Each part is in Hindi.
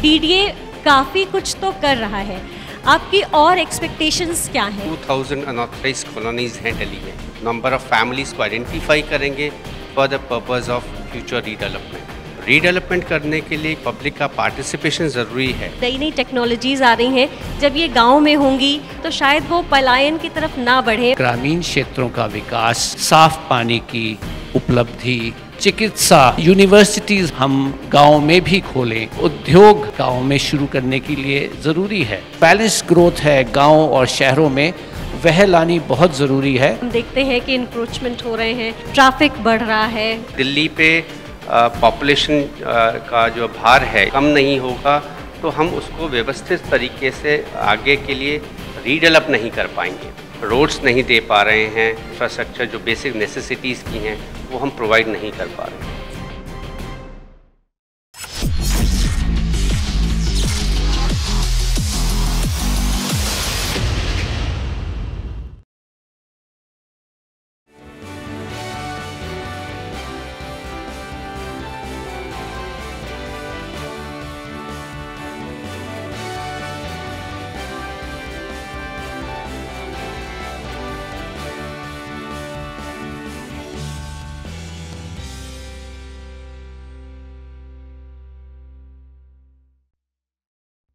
डीडीए काफ़ी कुछ तो कर रहा है, आपकी और एक्सपेक्टेशंस क्या हैं? 2000 अनऑथराइज्ड कॉलोनीज हैं दिल्ली में। नंबर ऑफ फैमिलीज को आइडेंटिफाई करेंगे for the purpose of future redevelopment. Redevelopment करने के लिए पब्लिक का पार्टिसिपेशन ज़रूरी है। नई नई टेक्नोलॉजीज आ रही हैं, जब ये गांव में होंगी तो शायद वो पलायन की तरफ ना बढ़े। ग्रामीण क्षेत्रों का विकास, साफ पानी की उपलब्धि, चिकित्सा, यूनिवर्सिटीज हम गांव में भी खोलें, उद्योग गांव में शुरू करने के लिए ज़रूरी है। बैलेंस ग्रोथ है गांव और शहरों में, वह लानी बहुत ज़रूरी है। हम देखते हैं कि इंक्रोचमेंट हो रहे हैं, ट्रैफिक बढ़ रहा है। दिल्ली पे पॉपुलेशन का जो भार है कम नहीं होगा तो हम उसको व्यवस्थित तरीके से आगे के लिए रीडेवलप नहीं कर पाएंगे। रोड्स नहीं दे पा रहे हैं, इंफ्रास्ट्रक्चर जो बेसिक नेसेसिटीज़ की हैं वो हम प्रोवाइड नहीं कर पा रहे हैं।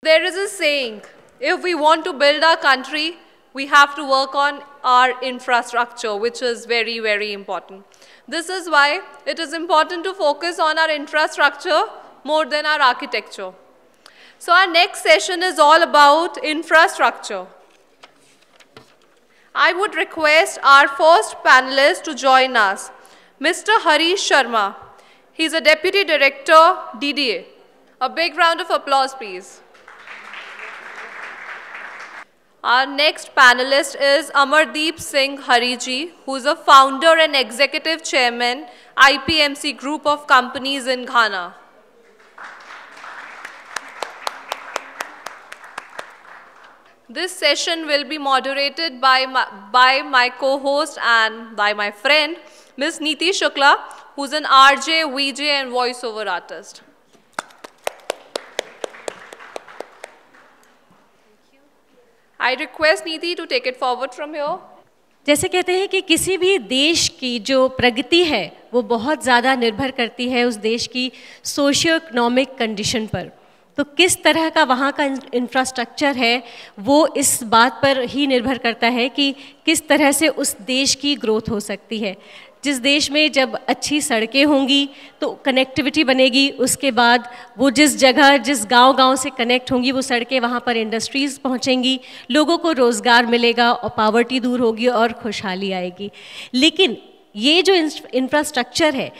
There is a saying, if we want to build our country, we have to work on our infrastructure, which is very, very important. This is why it is important to focus on our infrastructure more than our architecture. So our next session is all about infrastructure. I would request our first panelist to join us, Mr. Harish Sharma. He's a Deputy Director, DDA. A big round of applause, please. Our next panelist is Amardeep Singh Hariji, who is a founder and executive chairman, IPMC Group of Companies in Ghana. This session will be moderated by my co-host and by my friend, Ms. Neeti Shukla, who is an RJ, VJ and voiceover artist. I request Neeti to take it forward from here. जैसे कहते हैं कि किसी भी देश की जो प्रगति है वो बहुत ज़्यादा निर्भर करती है उस देश की सोशियो इकोनॉमिक कंडीशन पर। तो किस तरह का वहाँ का इंफ्रास्ट्रक्चर है वो इस बात पर ही निर्भर करता है कि किस तरह से उस देश की ग्रोथ हो सकती है। जिस देश में जब अच्छी सड़कें होंगी तो कनेक्टिविटी बनेगी, उसके बाद वो जिस जगह जिस गांव-गांव से कनेक्ट होंगी वो सड़कें, वहाँ पर इंडस्ट्रीज़ पहुँचेंगी, लोगों को रोज़गार मिलेगा और पॉवर्टी दूर होगी और खुशहाली आएगी। लेकिन ये जो इंफ्रास्ट्रक्चर है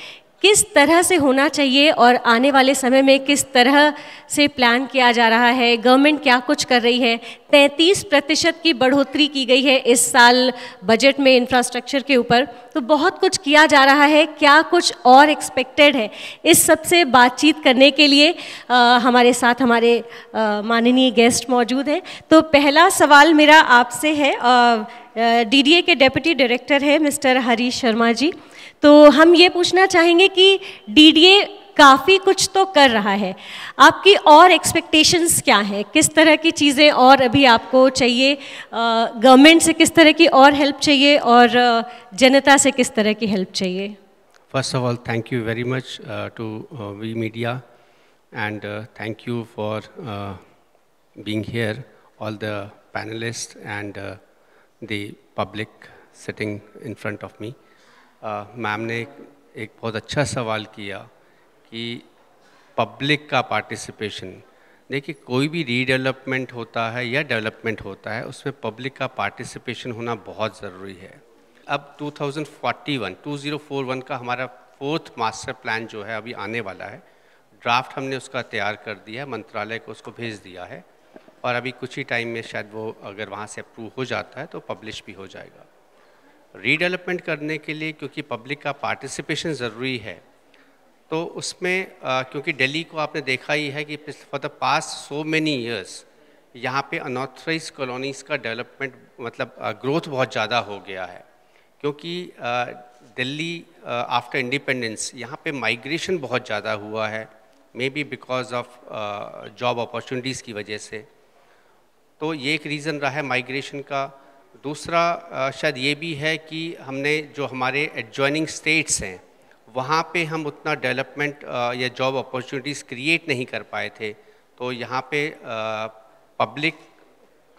किस तरह से होना चाहिए और आने वाले समय में किस तरह से प्लान किया जा रहा है, गवर्नमेंट क्या कुछ कर रही है। 33% की बढ़ोतरी की गई है इस साल बजट में इंफ्रास्ट्रक्चर के ऊपर, तो बहुत कुछ किया जा रहा है। क्या कुछ और एक्सपेक्टेड है, इस सब से बातचीत करने के लिए हमारे साथ हमारे माननीय गेस्ट मौजूद हैं। तो पहला सवाल मेरा आपसे है, डीडीए के डेप्यूटी डायरेक्टर है मिस्टर हरीश शर्मा जी। तो हम ये पूछना चाहेंगे कि डीडीए काफ़ी कुछ तो कर रहा है, आपकी और एक्सपेक्टेशंस क्या हैं, किस तरह की चीज़ें और अभी आपको चाहिए, गवर्नमेंट से किस तरह की और हेल्प चाहिए और जनता से किस तरह की हेल्प चाहिए? First of all, thank you very much to V Media and thank you for being here, all the panelists and the public sitting in front of me. Ma'am ने एक बहुत अच्छा सवाल किया कि पब्लिक का पार्टिसिपेशन। देखिए, कोई भी रीडेवलपमेंट होता है या डेवलपमेंट होता है उसमें पब्लिक का पार्टिसिपेशन होना बहुत ज़रूरी है। अब 2041 का हमारा 4th मास्टर प्लान जो है अभी आने वाला है, ड्राफ्ट हमने उसका तैयार कर दिया है, मंत्रालय को उसको भेज दिया है और अभी कुछ ही टाइम में शायद वो अगर वहाँ से अप्रूव हो जाता है तो पब्लिश भी हो जाएगा। रीडेवलपमेंट करने के लिए क्योंकि पब्लिक का पार्टिसिपेशन ज़रूरी है, तो उसमें क्योंकि दिल्ली को आपने देखा ही है कि for the past so many years यहाँ पे अनऑथराइज्ड कॉलोनीज़ का डेवलपमेंट मतलब ग्रोथ बहुत ज़्यादा हो गया है। क्योंकि दिल्ली आफ्टर इंडिपेंडेंस यहाँ पे माइग्रेशन बहुत ज़्यादा हुआ है, may be because of job opportunities की वजह से। तो ये एक रीज़न रहा है माइग्रेशन का। दूसरा शायद ये भी है कि हमने जो हमारे एडजॉइनिंग स्टेट्स हैं वहाँ पे हम उतना डेवलपमेंट या जॉब अपॉर्चुनिटीज़ क्रिएट नहीं कर पाए थे। तो यहाँ पे पब्लिक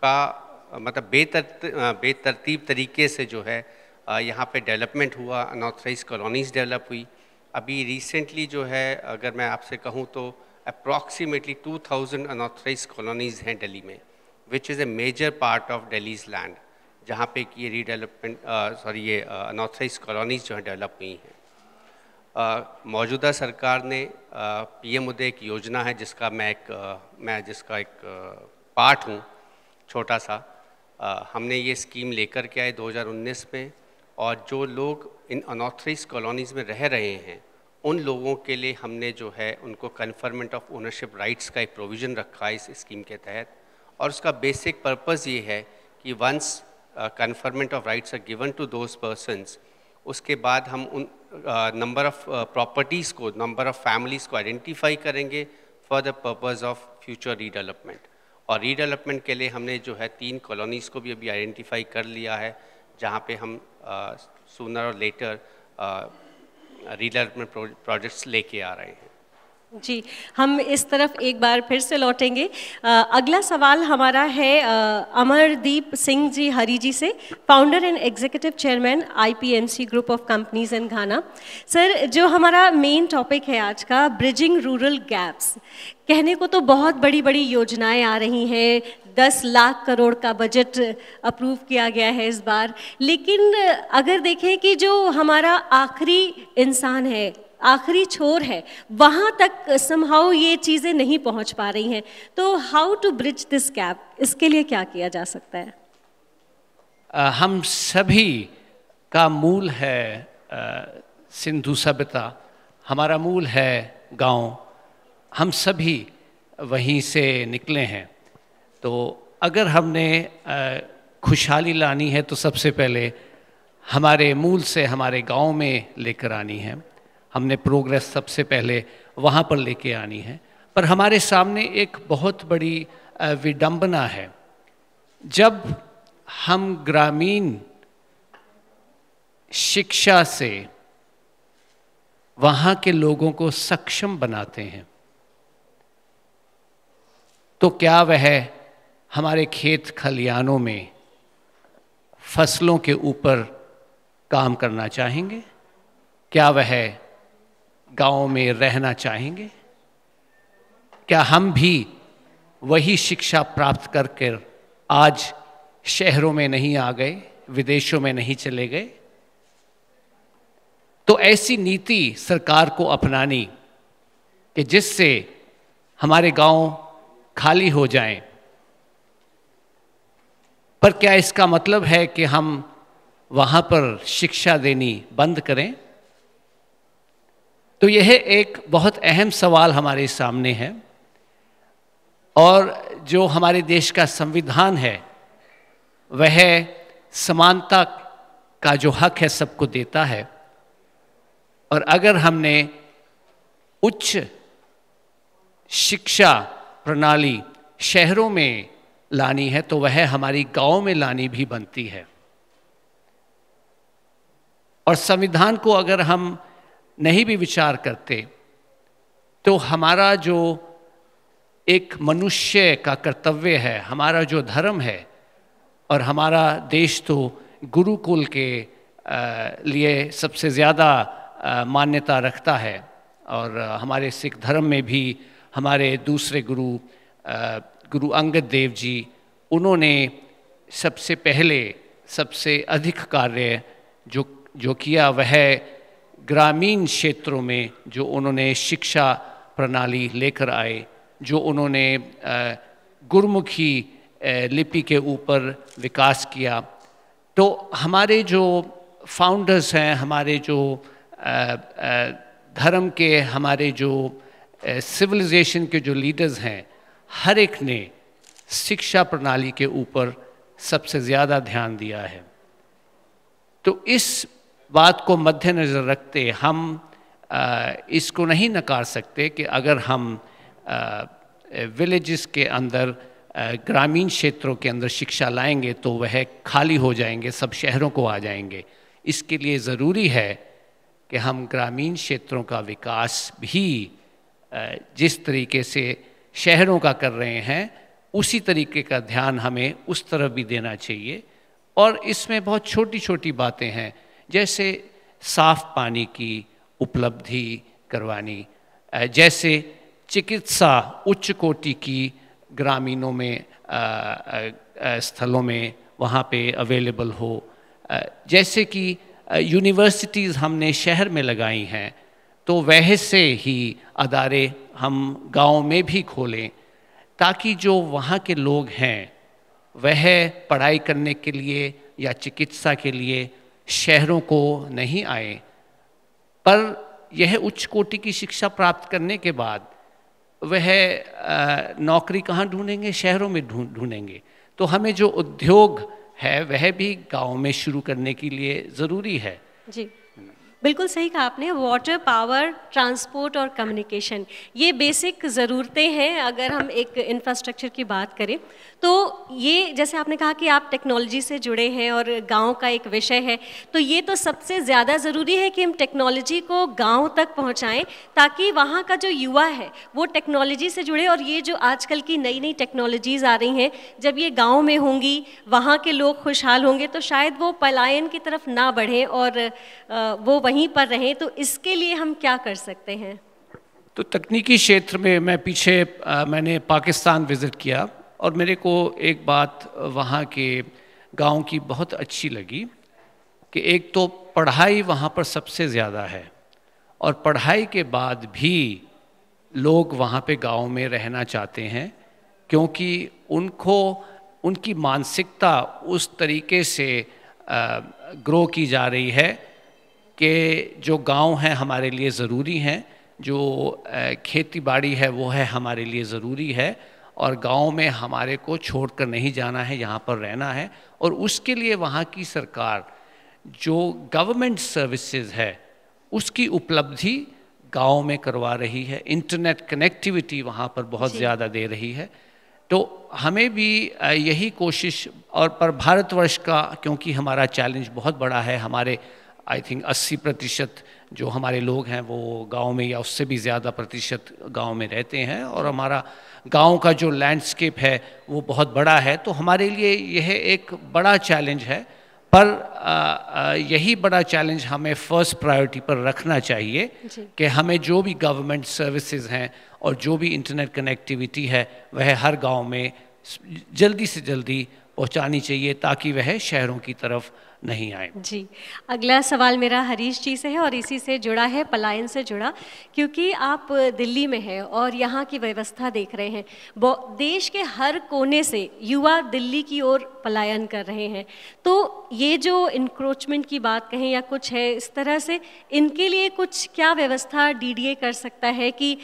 का मतलब बेतरतीब तरीके से जो है यहाँ पे डेवलपमेंट हुआ, अनऑथराइज्ड कॉलोनीज़ डेवलप हुई। अभी रिसेंटली जो है अगर मैं आपसे कहूँ तो अप्रॉक्सीमेटली 2000 अनऑथराइज्ड कॉलोनीज़ हैं दिल्ली में, which is a major part of Delhi's land, जहाँ पे कि ये रीडेवलपमेंट ये अनऑथराइज्ड कॉलोनीज़ जो हैं डेवलप हुई हैं। मौजूदा सरकार ने पीएम उदय एक योजना है जिसका मैं जिसका एक पार्ट हूँ छोटा सा। हमने ये स्कीम लेकर के आए 2019 में, और जो लोग इन अनऑथराइज्ड कॉलोनीज़ में रह रहे हैं उन लोगों के लिए हमने जो है उनको कन्फर्मेंट ऑफ ओनरशिप राइट्स का एक प्रोविज़न रखा है इस स्कीम के तहत। और उसका बेसिक पर्पज़ ये है कि once conferment of rights are given to those persons, उसके बाद हम उन नंबर ऑफ़ प्रॉपर्टीज़ को, नंबर ऑफ़ फैमिलीज़ को आइडेंटिफाई करेंगे for the purpose of future redevelopment. और रीडेवलपमेंट के लिए हमने जो है 3 कॉलोनीज़ को भी अभी आइडेंटिफाई कर लिया है, जहाँ पे हम सूनर और लेटर रीडेवलपमेंट प्रोजेक्ट्स लेके आ रहे हैं। जी, हम इस तरफ एक बार फिर से लौटेंगे। अगला सवाल हमारा है अमरदीप सिंह जी हरी जी से, founder and executive chairman IPMC group of companies in Ghana. Sir, जो हमारा मेन टॉपिक है आज का, ब्रिजिंग रूरल गैप्स, कहने को तो बहुत बड़ी बड़ी योजनाएं आ रही हैं, 10 लाख करोड़ का बजट अप्रूव किया गया है इस बार, लेकिन अगर देखें कि जो हमारा आखिरी इंसान है, आखिरी छोर है, वहाँ तक समहाउ ये चीज़ें नहीं पहुँच पा रही हैं। तो how to bridge this gap, इसके लिए क्या किया जा सकता है? हम सभी का मूल है सिंधु सभ्यता, हमारा मूल है गांव, हम सभी वहीं से निकले हैं। तो अगर हमने खुशहाली लानी है तो सबसे पहले हमारे मूल से हमारे गांव में लेकर आनी है। हमने प्रोग्रेस सबसे पहले वहाँ पर लेके आनी है। पर हमारे सामने एक बहुत बड़ी विडंबना है, जब हम ग्रामीण शिक्षा से वहाँ के लोगों को सक्षम बनाते हैं, तो क्या वह हमारे खेत खलियानों में फसलों के ऊपर काम करना चाहेंगे? क्या वह गाँव में रहना चाहेंगे? क्या हम भी वही शिक्षा प्राप्त करके आज शहरों में नहीं आ गए, विदेशों में नहीं चले गए? तो ऐसी नीति सरकार को अपनानी कि जिससे हमारे गांव खाली हो जाएं। पर क्या इसका मतलब है कि हम वहां पर शिक्षा देनी बंद करें? तो यह एक बहुत अहम सवाल हमारे सामने है। और जो हमारे देश का संविधान है वह समानता का जो हक है सबको देता है। और अगर हमने उच्च शिक्षा प्रणाली शहरों में लानी है तो वह हमारी गांव में लानी भी बनती है। और संविधान को अगर हम नहीं भी विचार करते तो हमारा जो एक मनुष्य का कर्तव्य है, हमारा जो धर्म है, और हमारा देश तो गुरुकुल के लिए सबसे ज़्यादा मान्यता रखता है। और हमारे सिख धर्म में भी हमारे दूसरे गुरु अंगद देव जी, उन्होंने सबसे पहले सबसे अधिक कार्य जो किया वह ग्रामीण क्षेत्रों में जो उन्होंने शिक्षा प्रणाली लेकर आए, जो उन्होंने गुरमुखी लिपि के ऊपर विकास किया। तो हमारे जो फाउंडर्स हैं, हमारे जो धर्म के, हमारे जो सिविलाइजेशन के जो लीडर्स हैं, हर एक ने शिक्षा प्रणाली के ऊपर सबसे ज़्यादा ध्यान दिया है। तो इस बात को मद्देनज़र रखते हम इसको नहीं नकार सकते कि अगर हम विलेजेस के अंदर ग्रामीण क्षेत्रों के अंदर शिक्षा लाएंगे तो वह खाली हो जाएंगे, सब शहरों को आ जाएंगे। इसके लिए ज़रूरी है कि हम ग्रामीण क्षेत्रों का विकास भी जिस तरीके से शहरों का कर रहे हैं उसी तरीके का ध्यान हमें उस तरफ भी देना चाहिए। और इसमें बहुत छोटी छोटी बातें हैं, जैसे साफ़ पानी की उपलब्धि करवानी, जैसे चिकित्सा उच्च कोटि की ग्रामीणों में स्थलों में वहाँ पे अवेलेबल हो, जैसे कि यूनिवर्सिटीज़ हमने शहर में लगाई हैं तो वैसे ही अदारे हम गांव में भी खोलें ताकि जो वहाँ के लोग हैं वह पढ़ाई करने के लिए या चिकित्सा के लिए शहरों को नहीं आए, पर यह उच्च कोटि की शिक्षा प्राप्त करने के बाद वह नौकरी कहाँ ढूंढेंगे? शहरों में ढूंढेंगे। तो हमें जो उद्योग है वह भी गांव में शुरू करने के लिए ज़रूरी है। जी, बिल्कुल सही कहा आपने। वाटर, पावर, ट्रांसपोर्ट और कम्युनिकेशन, ये बेसिक ज़रूरतें हैं अगर हम एक इंफ्रास्ट्रक्चर की बात करें। तो ये जैसे आपने कहा कि आप टेक्नोलॉजी से जुड़े हैं और गांव का एक विषय है, तो ये तो सबसे ज़्यादा ज़रूरी है कि हम टेक्नोलॉजी को गांव तक पहुंचाएं ताकि वहाँ का जो युवा है वो टेक्नोलॉजी से जुड़े। और ये जो आजकल की नई नई टेक्नोलॉजीज़ आ रही हैं, जब ये गाँव में होंगी, वहाँ के लोग खुशहाल होंगे, तो शायद वो पलायन की तरफ ना बढ़ें और वो वहीं पर रहें। तो इसके लिए हम क्या कर सकते हैं? तो तकनीकी क्षेत्र में मैंने पाकिस्तान विज़िट किया और मेरे को एक बात वहाँ के गांव की बहुत अच्छी लगी कि एक तो पढ़ाई वहाँ पर सबसे ज़्यादा है और पढ़ाई के बाद भी लोग वहाँ पे गांव में रहना चाहते हैं क्योंकि उनकी मानसिकता उस तरीके से ग्रो की जा रही है कि जो गांव हैं हमारे लिए ज़रूरी हैं, जो खेती बाड़ी है वो है हमारे लिए ज़रूरी है और गांव में हमारे को छोड़कर नहीं जाना है, यहाँ पर रहना है। और उसके लिए वहाँ की सरकार जो गवर्नमेंट सर्विसेज है उसकी उपलब्धि गांव में करवा रही है, इंटरनेट कनेक्टिविटी वहाँ पर बहुत ज़्यादा दे रही है। तो हमें भी यही कोशिश, और पर भारतवर्ष का क्योंकि हमारा चैलेंज बहुत बड़ा है, हमारे आई थिंक 80% जो हमारे लोग हैं वो गांव में या उससे भी ज़्यादा प्रतिशत गांव में रहते हैं और हमारा गांव का जो लैंडस्केप है वो बहुत बड़ा है। तो हमारे लिए यह एक बड़ा चैलेंज है, पर यही बड़ा चैलेंज हमें फर्स्ट प्रायोरिटी पर रखना चाहिए कि हमें जो भी गवर्नमेंट सर्विसेज हैं और जो भी इंटरनेट कनेक्टिविटी है वह हर गांव में जल्दी से जल्दी पहुंचानी चाहिए ताकि वह शहरों की तरफ नहीं आए। जी, अगला सवाल मेरा हरीश जी से है और इसी से जुड़ा है, पलायन से जुड़ा, क्योंकि आप दिल्ली में हैं और यहाँ की व्यवस्था देख रहे हैं। देश के हर कोने से युवा दिल्ली की ओर पलायन कर रहे हैं। तो ये जो इंक्रोचमेंट की बात कहें या कुछ है इस तरह से, इनके लिए कुछ क्या व्यवस्था डीडीए कर सकता है कि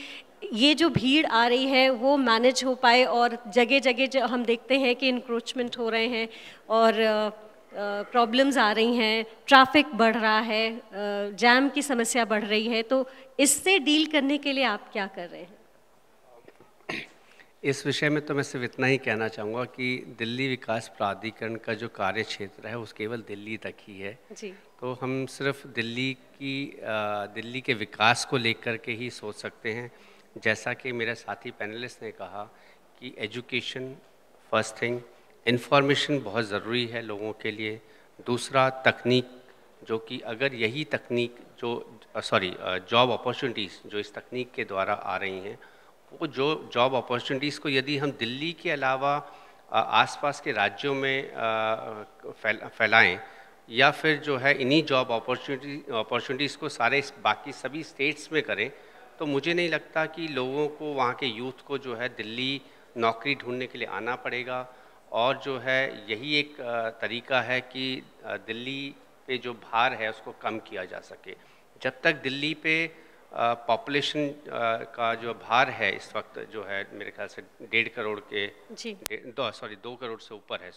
ये जो भीड़ आ रही है वो मैनेज हो पाए? और जगह जगह जो हम देखते हैं कि इंक्रोचमेंट हो रहे हैं और प्रॉब्लम्स आ रही हैं, ट्रैफिक बढ़ रहा है, जैम की समस्या बढ़ रही है, तो इससे डील करने के लिए आप क्या कर रहे हैं? इस विषय में तो मैं सिर्फ इतना ही कहना चाहूँगा कि दिल्ली विकास प्राधिकरण का जो कार्य क्षेत्र है वो केवल दिल्ली तक ही है जी। तो हम सिर्फ दिल्ली के विकास को लेकर के ही सोच सकते हैं। जैसा कि मेरे साथी पैनलिस्ट ने कहा कि एजुकेशन फर्स्ट थिंग, इन्फॉर्मेशन बहुत ज़रूरी है लोगों के लिए। दूसरा तकनीक, जो कि अगर यही तकनीक जॉब अपॉर्चुनिटीज़ जो इस तकनीक के द्वारा आ रही हैं, वो जो जॉब अपॉर्चुनिटीज़ को यदि हम दिल्ली के अलावा आसपास के राज्यों में फैलाएं या फिर जो है इन्हीं जॉब अपॉर्चुनिटीज़ को सारे बाकी सभी स्टेट्स में करें, तो मुझे नहीं लगता कि लोगों को, वहाँ के यूथ को जो है दिल्ली नौकरी ढूंढने के लिए आना पड़ेगा। और जो है यही एक तरीका है कि दिल्ली पे जो भार है उसको कम किया जा सके। जब तक दिल्ली पे पॉपुलेशन का जो भार है इस वक्त जो है मेरे ख्याल से 1.5 करोड़ के 2 करोड़ से ऊपर है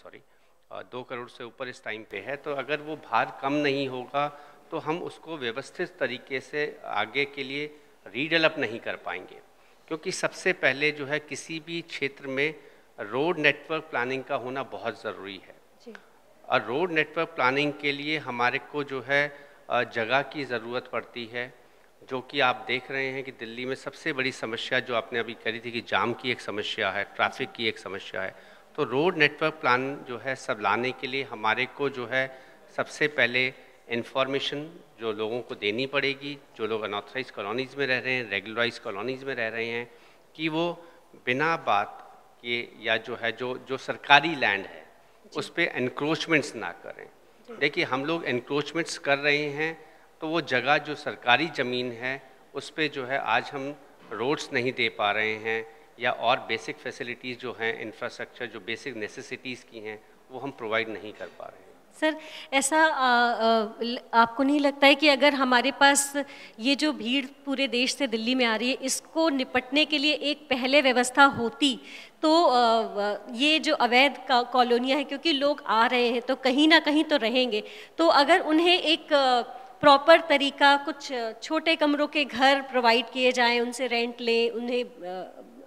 2 करोड़ से ऊपर इस टाइम पे है, तो अगर वो भार कम नहीं होगा तो हम उसको व्यवस्थित तरीके से आगे के लिए रीडेवलप नहीं कर पाएंगे, क्योंकि सबसे पहले जो है किसी भी क्षेत्र में रोड नेटवर्क प्लानिंग का होना बहुत ज़रूरी है जी। और रोड नेटवर्क प्लानिंग के लिए हमारे को जो है जगह की ज़रूरत पड़ती है, जो कि आप देख रहे हैं कि दिल्ली में सबसे बड़ी समस्या जो आपने अभी करी थी कि जाम की एक समस्या है, ट्रैफिक की एक समस्या है। तो रोड नेटवर्क प्लान जो है सब लाने के लिए हमारे को जो है सबसे पहले इन्फॉर्मेशन जो लोगों को देनी पड़ेगी, जो लोग अनऑथराइज कॉलोनीज़ में रह रहे हैं, रेगुलराइज कॉलोनीज़ में रह रहे हैं, कि वो बिना बात के या जो है जो सरकारी लैंड है उस पर एनक्रोचमेंट्स ना करें। देखिए हम लोग एनक्रोचमेंट्स कर रहे हैं तो वो जगह जो सरकारी ज़मीन है उस पर जो है आज हम रोड्स नहीं दे पा रहे हैं या और बेसिक फैसिलिटीज़ जो हैं, इंफ्रास्ट्रक्चर जो बेसिक नेसेसिटीज़ की हैं वो हम प्रोवाइड नहीं कर पा रहे हैं। सर ऐसा आपको नहीं लगता है कि अगर हमारे पास ये जो भीड़ पूरे देश से दिल्ली में आ रही है इसको निपटने के लिए एक पहले व्यवस्था होती तो ये जो अवैध कॉलोनियाँ हैं, क्योंकि लोग आ रहे हैं तो कहीं ना कहीं तो रहेंगे, तो अगर उन्हें एक प्रॉपर तरीका, कुछ छोटे कमरों के घर प्रोवाइड किए जाएं, उनसे रेंट लें, उन्हें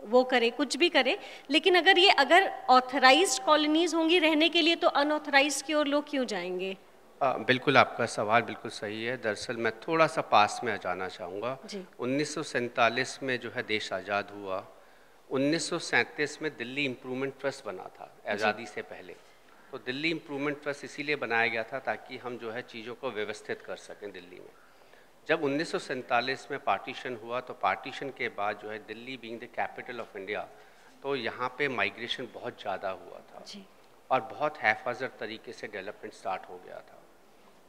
वो करे, कुछ भी करे, लेकिन अगर ऑथराइज्ड कॉलोनीज होंगी रहने के लिए तो अनऑथराइज्ड की ओर लोग क्यों जाएंगे? बिल्कुल आपका सवाल बिल्कुल सही है। दरअसल मैं थोड़ा सा पास में जाना चाहूँगा। 1947 में जो है देश आज़ाद हुआ, 1937 में दिल्ली इम्प्रूवमेंट ट्रस्ट बना था आज़ादी से पहले। तो दिल्ली इम्प्रूवमेंट ट्रस्ट इसीलिए बनाया गया था ताकि हम जो है चीज़ों को व्यवस्थित कर सकें दिल्ली में। जब 1947 में पार्टीशन हुआ तो पार्टीशन के बाद जो है Delhi being the capital of India, तो यहाँ पे माइग्रेशन बहुत ज़्यादा हुआ था और बहुत हैफाजत तरीके से डेवलपमेंट स्टार्ट हो गया था।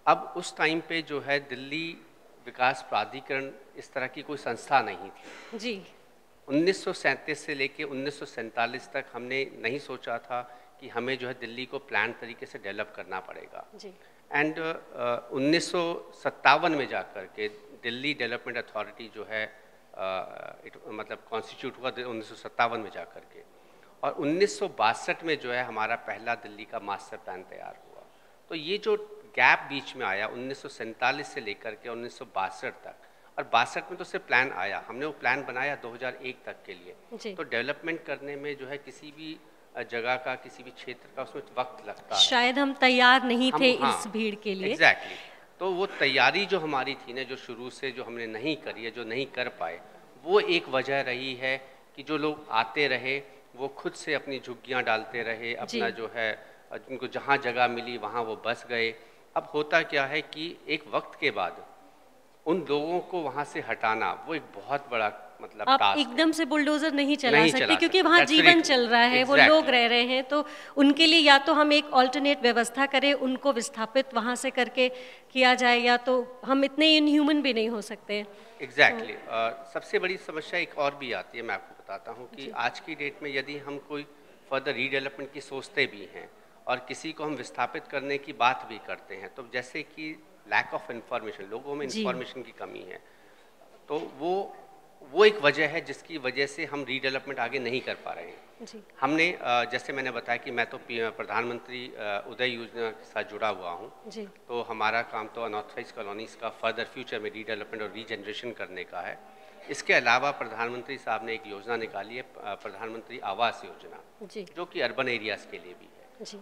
अब उस टाइम पे जो है दिल्ली विकास प्राधिकरण इस तरह की कोई संस्था नहीं थी जी। 1937 से लेके 1947 तक हमने नहीं सोचा था कि हमें जो है दिल्ली को प्लान तरीके से डेवलप करना पड़ेगा जी। एंड 1957 में जाकर के दिल्ली डेवलपमेंट अथॉरिटी जो है मतलब कॉन्स्टिट्यूट हुआ 1957 में जाकर के, और 1962 में जो है हमारा पहला दिल्ली का मास्टर प्लान तैयार हुआ। तो ये जो गैप बीच में आया 1947 से लेकर के 1962 तक, और 62 में तो सिर्फ प्लान आया, हमने वो प्लान बनाया 2001 तक के लिए। तो डेवलपमेंट करने में जो है किसी भी जगह का, किसी भी क्षेत्र का उसमें वक्त लगता है। शायद हम तैयार नहीं थे इस भीड़ के लिए। एग्जैक्टली। तो वो तैयारी जो हमारी थी ना, जो शुरू से जो हमने नहीं करी है, जो नहीं कर पाए, वो एक वजह रही है कि जो लोग आते रहे वो खुद से अपनी झुग्गियाँ डालते रहे, अपना जो है जिनको जहाँ जगह मिली वहाँ वो बस गए। अब होता क्या है कि एक वक्त के बाद उन लोगों को वहाँ से हटाना वो एक बहुत बड़ा मतलब आप एकदम से बुलडोजर नहीं चला सकते क्योंकि वहाँ जीवन चल रहा है, वो लोग रह रहे हैं, तो उनके लिए या तो हम एक ऑल्टरनेट व्यवस्था करें, उनको विस्थापित वहाँ से करके किया जाए, या तो हम इतने इनह्यूमन भी नहीं हो सकते। एग्जैक्टली। सबसे बड़ी समस्या एक और भी आती है, मैं आपको बताता हूँ कि आज की डेट में यदि हम कोई फर्दर रीडेवलपमेंट की सोचते भी हैं और किसी को हम विस्थापित करने की बात भी करते हैं, तो जैसे कि लैक ऑफ इंफॉर्मेशन, लोगों में इंफॉर्मेशन की कमी है, तो वो एक वजह है जिसकी वजह से हम रीडेवलपमेंट आगे नहीं कर पा रहे हैं। जी। हमने जैसे मैंने बताया कि मैं तो प्रधानमंत्री उदय योजना के साथ जुड़ा हुआ हूँ, तो हमारा काम तो अनऑथराइज कॉलोनीज़ का फर्दर फ्यूचर में रीडेवलपमेंट और रीजनरेशन करने का है। इसके अलावा प्रधानमंत्री साहब ने एक योजना निकाली है, प्रधानमंत्री आवास योजना, जो कि अर्बन एरियाज़ के लिए भी है।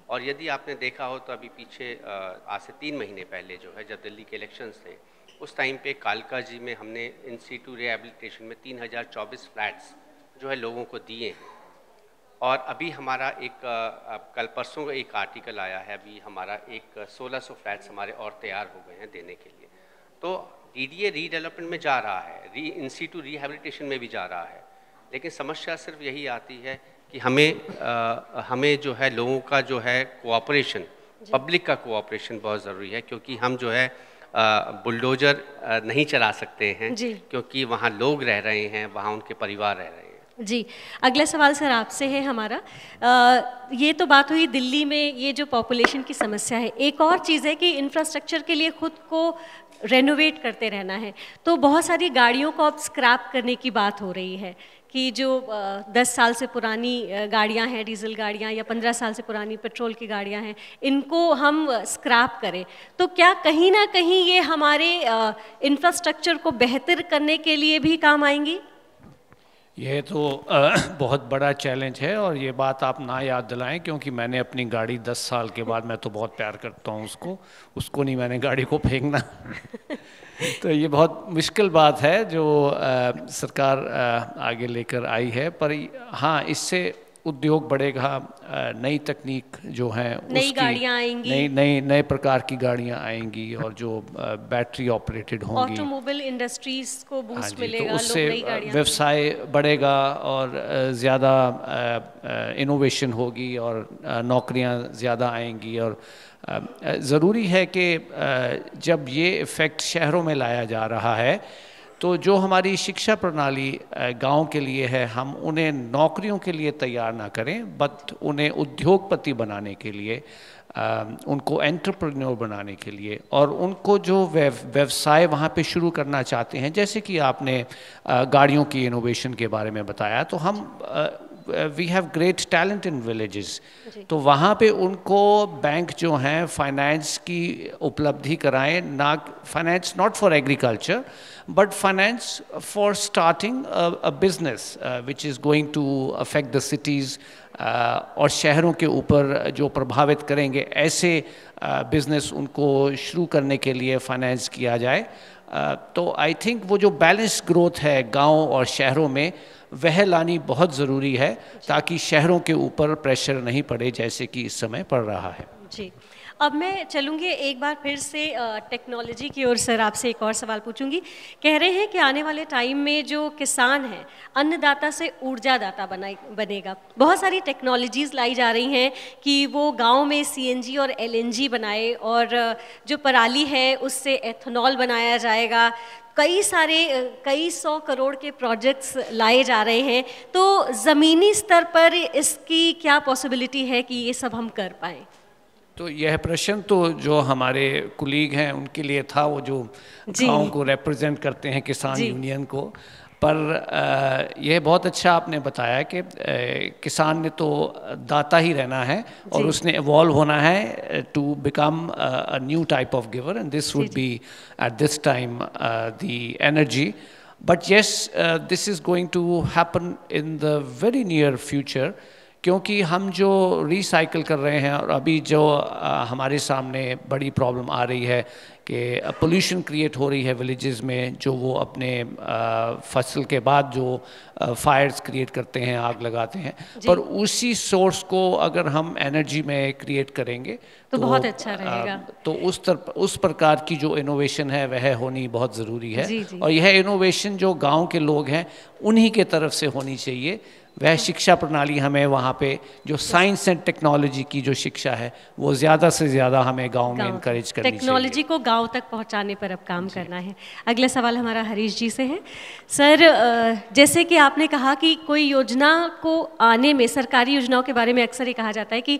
और यदि आपने देखा हो तो अभी पीछे आज से 3 महीने पहले जो है जब दिल्ली के इलेक्शंस थे, उस टाइम पे कालका जी में हमने इन सीटू रिहेबिलिटेशन में 3024 फ्लैट्स जो है लोगों को दिए हैं। और अभी हमारा एक कल परसों का एक आर्टिकल आया है, अभी हमारा एक 1600 फ्लैट्स हमारे और तैयार हो गए हैं देने के लिए। तो डीडीए रीडेवलपमेंट में जा रहा है, इन सीटू रिहेबिलिटेशन में भी जा रहा है, लेकिन समस्या सिर्फ यही आती है कि हमें जो है लोगों का जो है कोऑपरेशन, पब्लिक का कोऑपरेशन बहुत ज़रूरी है, क्योंकि हम जो है बुलडोजर नहीं चला सकते हैं क्योंकि वहाँ लोग रह रहे हैं, वहाँ उनके परिवार रह रहे हैं। जी, अगला सवाल सर आपसे है हमारा। ये तो बात हुई दिल्ली में ये जो पॉपुलेशन की समस्या है, एक और चीज़ है कि इंफ्रास्ट्रक्चर के लिए खुद को रेनोवेट करते रहना है, तो बहुत सारी गाड़ियों को अब स्क्रैप करने की बात हो रही है। कि जो 10 साल से पुरानी गाड़ियां हैं, डीजल गाड़ियां, या 15 साल से पुरानी पेट्रोल की गाड़ियां हैं, इनको हम स्क्रैप करें, तो क्या कहीं ना कहीं ये हमारे इंफ्रास्ट्रक्चर को बेहतर करने के लिए भी काम आएंगी? ये तो बहुत बड़ा चैलेंज है, और ये बात आप ना याद दिलाएं, क्योंकि मैंने अपनी गाड़ी 10 साल के बाद, मैं तो बहुत प्यार करता हूँ उसको नहीं मैंने गाड़ी को फेंकना। तो ये बहुत मुश्किल बात है जो सरकार आगे लेकर आई है, पर हाँ, इससे उद्योग बढ़ेगा, नई तकनीक जो है, नई गाड़ियाँ आएंगी, नए प्रकार की गाड़ियाँ आएंगी, और जो बैटरी ऑपरेटेड होंगी, ऑटोमोबाइल इंडस्ट्रीज को बूस्ट मिलेगा, तो उससे लोग नई गाड़ियाँ, व्यवसाय बढ़ेगा और ज़्यादा इनोवेशन होगी और नौकरियाँ ज़्यादा आएंगी। और ज़रूरी है कि जब ये इफ़ेक्ट शहरों में लाया जा रहा है, तो जो हमारी शिक्षा प्रणाली गांव के लिए है, हम उन्हें नौकरियों के लिए तैयार ना करें, बट उन्हें उद्योगपति बनाने के लिए, उनको एंटरप्रेन्योर बनाने के लिए, और उनको जो व्यवसाय वहाँ पे शुरू करना चाहते हैं, जैसे कि आपने गाड़ियों की इनोवेशन के बारे में बताया, तो हम we have great talent in villages, तो वहाँ पे उनको बैंक जो हैं फाइनेंस की उपलब्धि कराएं, ना finance not for agriculture but finance for starting a business which is going to affect the cities, और शहरों के ऊपर जो प्रभावित करेंगे, ऐसे बिजनेस उनको शुरू करने के लिए फाइनेंस किया जाए। तो आई थिंक वो जो बैलेंस ग्रोथ है गांव और शहरों में, वह लानी बहुत ज़रूरी है, ताकि शहरों के ऊपर प्रेशर नहीं पड़े जैसे कि इस समय पड़ रहा है। जी, अब मैं चलूँगी एक बार फिर से टेक्नोलॉजी की ओर। सर, आपसे एक और सवाल पूछूंगी। कह रहे हैं कि आने वाले टाइम में जो किसान है, अन्नदाता से ऊर्जादाता बनेगा। बहुत सारी टेक्नोलॉजीज़ लाई जा रही हैं कि वो गांव में CNG और LNG बनाए, और जो पराली है उससे एथेनॉल बनाया जाएगा। कई 100 करोड़ के प्रोजेक्ट्स लाए जा रहे हैं। तो ज़मीनी स्तर पर इसकी क्या पॉसिबिलिटी है कि ये सब हम कर पाएँ? तो यह प्रश्न तो जो हमारे कुलीग हैं उनके लिए था, वो जो गाँव को रिप्रेजेंट करते हैं, किसान यूनियन को। पर यह बहुत अच्छा आपने बताया कि किसान ने तो दाता ही रहना है, और उसने इवॉल्व होना है to become a new type of giver, and this would be at this time the energy. But yes, this is going to happen in the very near future, क्योंकि हम जो रिसाइकल कर रहे हैं, और अभी जो हमारे सामने बड़ी प्रॉब्लम आ रही है कि पोल्यूशन क्रिएट हो रही है विलेजेस में, जो वो अपने फसल के बाद जो फायर्स क्रिएट करते हैं, आग लगाते हैं, पर उसी सोर्स को अगर हम एनर्जी में क्रिएट करेंगे तो बहुत अच्छा रहेगा। तो उस प्रकार की जो इनोवेशन है वह होनी बहुत ज़रूरी है। और यह इनोवेशन जो गांव के लोग हैं उन्हीं के तरफ से होनी चाहिए। वह शिक्षा प्रणाली हमें वहाँ पे जो साइंस एंड टेक्नोलॉजी की जो शिक्षा है, वो ज़्यादा से ज़्यादा हमें गांव में इनकरेज करनी चाहिए। टेक्नोलॉजी को गांव तक पहुँचाने पर अब काम करना है। अगला सवाल हमारा हरीश जी से है। सर, जैसे कि आपने कहा कि कोई योजना को आने में, सरकारी योजनाओं के बारे में अक्सर ये कहा जाता है कि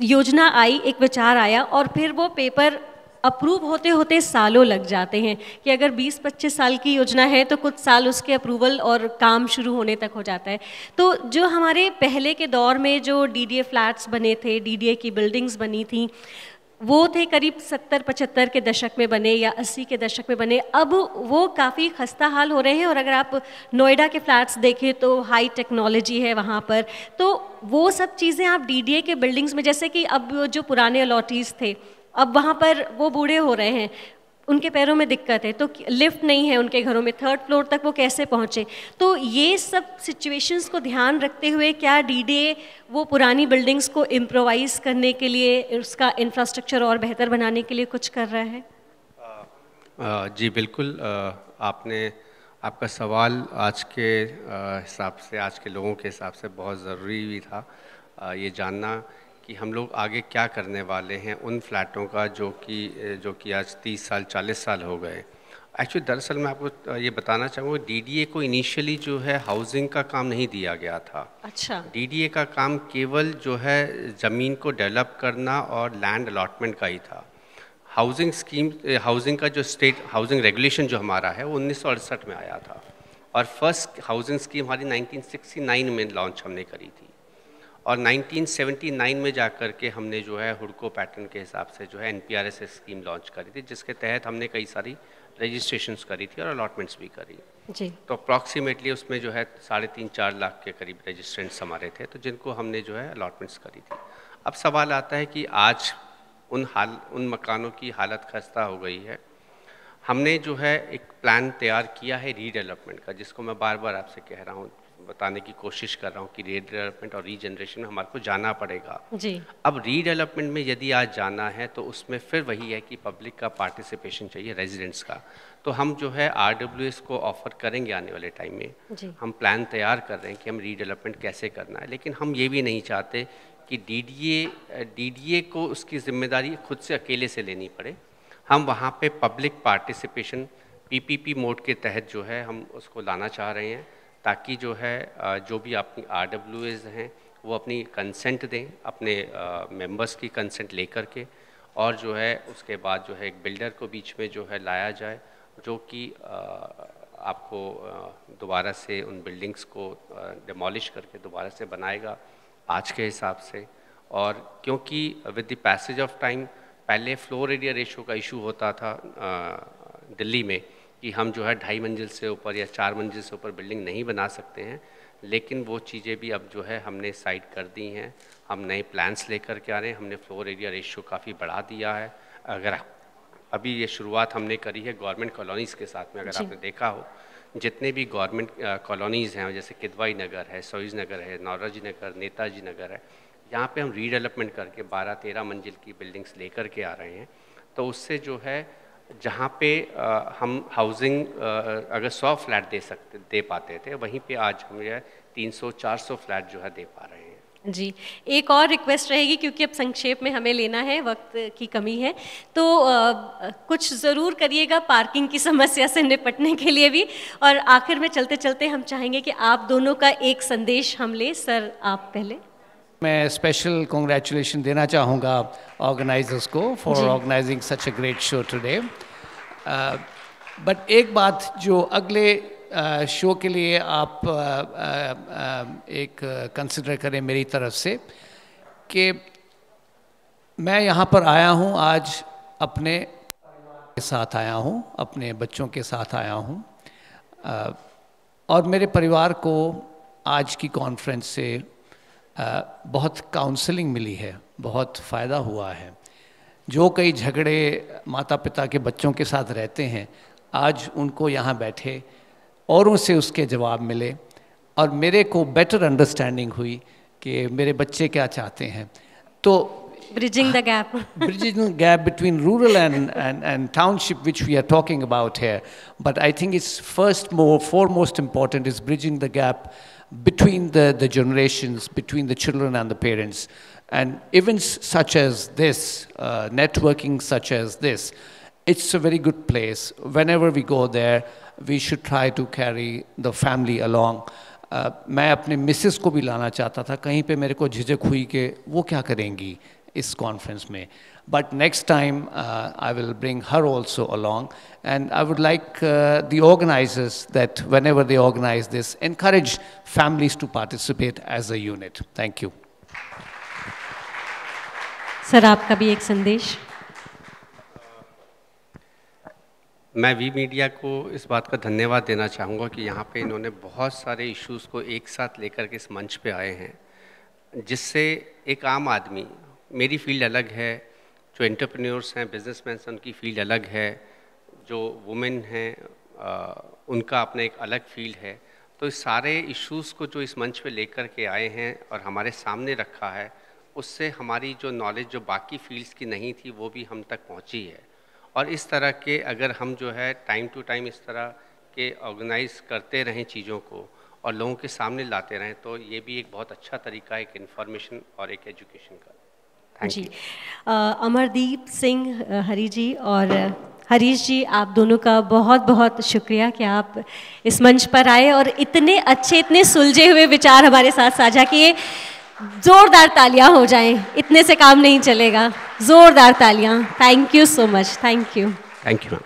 योजना आई, एक विचार आया, और फिर वो पेपर अप्रूव होते होते सालों लग जाते हैं, कि अगर 20-25 साल की योजना है तो कुछ साल उसके अप्रूवल और काम शुरू होने तक हो जाता है। तो जो हमारे पहले के दौर में जो DDA फ्लैट्स बने थे, DDA की बिल्डिंग्स बनी थी, वो थे करीब 70-75 के दशक में बने या 80 के दशक में बने। अब वो काफ़ी खस्ता हाल हो रहे हैं, और अगर आप नोएडा के फ्लैट्स देखें तो हाई टेक्नोलॉजी है वहाँ पर। तो वो सब चीज़ें आप DDA के बिल्डिंग्स में, जैसे कि अब जो पुराने अलॉटीज़ थे, अब वहाँ पर वो बूढ़े हो रहे हैं, उनके पैरों में दिक्कत है, तो लिफ्ट नहीं है उनके घरों में, 3rd फ्लोर तक वो कैसे पहुँचे? तो ये सब सिचुएशंस को ध्यान रखते हुए क्या DDA वो पुरानी बिल्डिंग्स को इम्प्रोवाइज़ करने के लिए, उसका इंफ्रास्ट्रक्चर और बेहतर बनाने के लिए कुछ कर रहा है? जी बिल्कुल। आपका सवाल आज के हिसाब से, आज के लोगों के हिसाब से बहुत ज़रूरी भी था ये जानना कि हम लोग आगे क्या करने वाले हैं उन फ्लैटों का जो कि आज 30 साल 40 साल हो गए। एक्चुअली दरअसल मैं आपको ये बताना चाहूँगा, DDA को इनिशियली जो है हाउसिंग का काम नहीं दिया गया था। अच्छा। DDA का काम केवल जो है ज़मीन को डेवलप करना और लैंड अलॉटमेंट का ही था। हाउसिंग स्कीम, हाउसिंग का जो स्टेट हाउसिंग रेगुलेशन जो हमारा है वो 1968 में आया था। और फर्स्ट हाउसिंग स्कीम हमारी 1969 में लॉन्च हमने करी थी, और 1979 में जाकर के हमने जो है हुडको पैटर्न के हिसाब से जो है NPRS स्कीम लॉन्च करी थी, जिसके तहत हमने कई सारी रजिस्ट्रेशंस करी थी और अलॉटमेंट्स भी करी जी। तो अप्रॉक्सीमेटली उसमें जो है 3.5-4 लाख के करीब रजिस्ट्रेंट्स हमारे थे, तो जिनको हमने जो है अलॉटमेंट्स करी थी। अब सवाल आता है कि आज उन मकानों की हालत खस्ता हो गई है। हमने जो है एक प्लान तैयार किया है रीडेवलपमेंट का, जिसको मैं बार बार आपसे कह रहा हूँ, बताने की कोशिश कर रहा हूँ कि रीडेवलपमेंट और रीजनरेशन में हमारे को जाना पड़ेगा जी। अब रीडेवलपमेंट में यदि आज जाना है तो उसमें फिर वही है कि पब्लिक का पार्टिसिपेशन चाहिए, रेजिडेंट्स का। तो हम जो है RWS को ऑफर करेंगे आने वाले टाइम में जी। हम प्लान तैयार कर रहे हैं कि हम रीडेवलपमेंट कैसे करना है, लेकिन हम ये भी नहीं चाहते कि DDA को उसकी जिम्मेदारी खुद से अकेले से लेनी पड़े। हम वहाँ पे पब्लिक पार्टिसिपेशन PPP मोड के तहत जो है हम उसको लाना चाह रहे हैं, ताकि जो है जो भी अपनी RWS हैं वो अपनी कंसेंट दें, अपने मेंबर्स की कंसेंट लेकर के, और जो है उसके बाद जो है एक बिल्डर को बीच में जो है लाया जाए, जो कि आपको दोबारा से उन बिल्डिंग्स को डिमोलिश करके दोबारा से बनाएगा आज के हिसाब से। और क्योंकि with the passage of time पहले फ्लोर एरिया रेशो का इशू होता था दिल्ली में कि हम जो है 2.5 मंजिल से ऊपर या 4 मंजिल से ऊपर बिल्डिंग नहीं बना सकते हैं, लेकिन वो चीज़ें भी अब जो है हमने साइड कर दी हैं। हम नए प्लान्स लेकर के आ रहे हैं, हमने फ्लोर एरिया रेशो काफ़ी बढ़ा दिया है। अगर अभी ये शुरुआत हमने करी है गवर्नमेंट कॉलोनीज़ के साथ में, अगर आपने देखा हो जितने भी गवर्नमेंट कॉलोनीज़ हैं, जैसे किदवाई नगर है, सोइज नगर है, नौरोजी नगर, नेताजी नगर है, यहाँ पे हम रीडेवलपमेंट करके 12-13 मंजिल की बिल्डिंग्स लेकर के आ रहे हैं। तो उससे जो है जहाँ पे हम हाउसिंग अगर 100 फ्लैट दे पाते थे, वहीं पे आज हम जो है 300-400 फ्लैट जो है दे पा रहे हैं। जी, एक और रिक्वेस्ट रहेगी, क्योंकि अब संक्षेप में हमें लेना है, वक्त की कमी है, तो कुछ ज़रूर करिएगा पार्किंग की समस्या से निपटने के लिए भी। और आखिर में चलते चलते हम चाहेंगे कि आप दोनों का एक संदेश हम ले। सर, आप पहले। मैं स्पेशल कॉन्ग्रेचुलेशन देना चाहूँगा ऑर्गेनाइजर्स को for organising such a great show today. But एक बात जो अगले शो के लिए आप एक कंसिडर करें मेरी तरफ से, कि मैं यहाँ पर आया हूँ आज अपने के साथ आया हूँ, अपने बच्चों के साथ आया हूँ, और मेरे परिवार को आज की कॉन्फ्रेंस से बहुत काउंसलिंग मिली है, बहुत फ़ायदा हुआ है। जो कई झगड़े माता पिता के बच्चों के साथ रहते हैं, आज उनको यहाँ बैठे और उनसे उसके जवाब मिले, और मेरे को बेटर अंडरस्टैंडिंग हुई कि मेरे बच्चे क्या चाहते हैं। तो bridging the gap bridging the gap between rural and township, which we are talking about here, but I think it's foremost important is bridging the gap between the generations, between the children and the parents. And events such as this, networking such as this, it's a very good place. Whenever we go there, we should try to carry the family along. मैं अपने मिसेस को भी लाना चाहता था, कहीं पे मेरे को झिझक हुई कि वो क्या करेंगी इस कॉन्फ्रेंस में, but next time I will bring her also along, and I would like the organizers that whenever they organize this, encourage families to participate as a unit. Thank you. Sir, आपका भी एक संदेश। मैं वी मीडिया को इस बात का धन्यवाद देना चाहूँगा कि यहाँ पे इन्होंने बहुत सारे इश्यूज़ को एक साथ लेकर के इस मंच पे आए हैं, जिससे एक आम आदमी, मेरी फील्ड अलग है, जो एंटरप्रेन्योर्स हैं, बिजनेसमैन हैं, उनकी फील्ड अलग है, जो वुमेन हैं उनका अपना एक अलग फील्ड है। तो इस सारे इश्यूज़ को जो इस मंच पे लेकर के आए हैं और हमारे सामने रखा है, उससे हमारी जो नॉलेज जो बाकी फील्ड्स की नहीं थी वो भी हम तक पहुंची है। और इस तरह के अगर हम जो है टाइम टू टाइम इस तरह के ऑर्गेनाइज करते रहें चीज़ों को और लोगों के सामने लाते रहें, तो ये भी एक बहुत अच्छा तरीका है एक इन्फॉर्मेशन और एक एजुकेशन का। Thank you. अमरदीप सिंह हरी जी और हरीश जी, आप दोनों का बहुत बहुत शुक्रिया कि आप इस मंच पर आए और इतने अच्छे, इतने सुलझे हुए विचार हमारे साथ साझा किए। जोरदार तालियां हो जाएं, इतने से काम नहीं चलेगा, जोरदार तालियां। Thank you so much. Thank you. Thank you.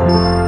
है।